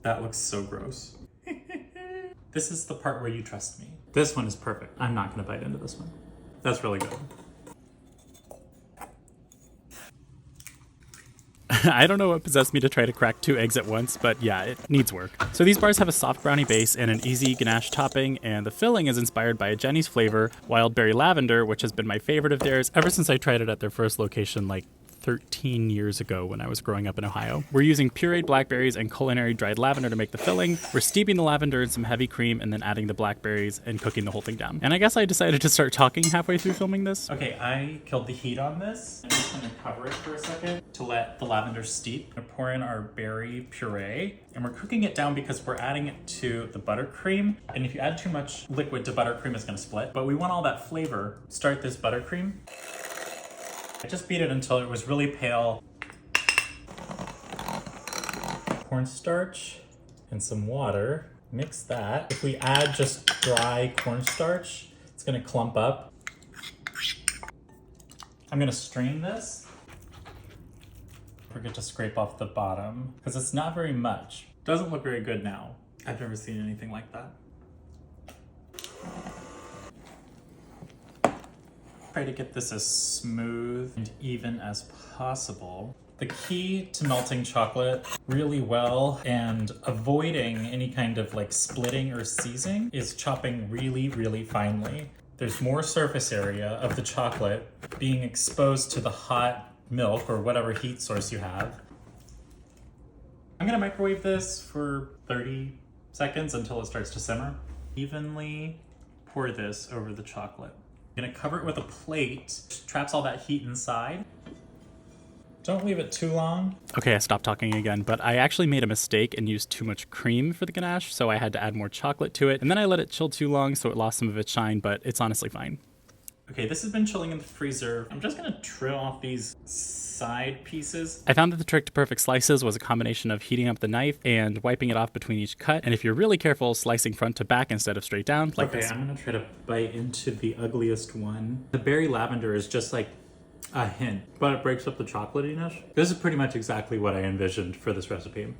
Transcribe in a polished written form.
That looks so gross. This is the part where you trust me. This one is perfect. I'm not gonna bite into this one. That's really good. I don't know what possessed me to try to crack 2 eggs at once, but yeah, it needs work. So these bars have a soft brownie base and an easy ganache topping, and the filling is inspired by a Jenny's flavor, Wild Berry Lavender, which has been my favorite of theirs ever since I tried it at their first location like 13 years ago when I was growing up in Ohio. We're using pureed blackberries and culinary dried lavender to make the filling. We're steeping the lavender in some heavy cream and then adding the blackberries and cooking the whole thing down. And I guess I decided to start talking halfway through filming this. Okay, I killed the heat on this. I'm just gonna cover it for a second to let the lavender steep. I'm gonna pour in our berry puree, and we're cooking it down because we're adding it to the buttercream. And if you add too much liquid to buttercream, it's gonna split. But we want all that flavor. Start this buttercream. I just beat it until it was really pale. Cornstarch and some water. Mix that. If we add just dry cornstarch, it's gonna clump up. I'm gonna strain this. Forget to scrape off the bottom because it's not very much. Doesn't look very good now. I've never seen anything like that. Try to get this as smooth and even as possible. The key to melting chocolate really well and avoiding any kind of like splitting or seizing is chopping really, really finely. There's more surface area of the chocolate being exposed to the hot milk or whatever heat source you have. I'm gonna microwave this for 30 seconds until it starts to simmer. Evenly pour this over the chocolate. I'm gonna cover it with a plate, traps all that heat inside. Don't leave it too long. Okay, I stopped talking again, but I actually made a mistake and used too much cream for the ganache, so I had to add more chocolate to it, and then I let it chill too long so it lost some of its shine, but it's honestly fine. Okay, this has been chilling in the freezer. I'm just gonna trim off these side pieces. I found that the trick to perfect slices was a combination of heating up the knife and wiping it off between each cut, and if you're really careful, slicing front to back instead of straight down, like this. Okay, I'm gonna try to bite into the ugliest one. The berry lavender is just like a hint, but it breaks up the chocolatiness. This is pretty much exactly what I envisioned for this recipe.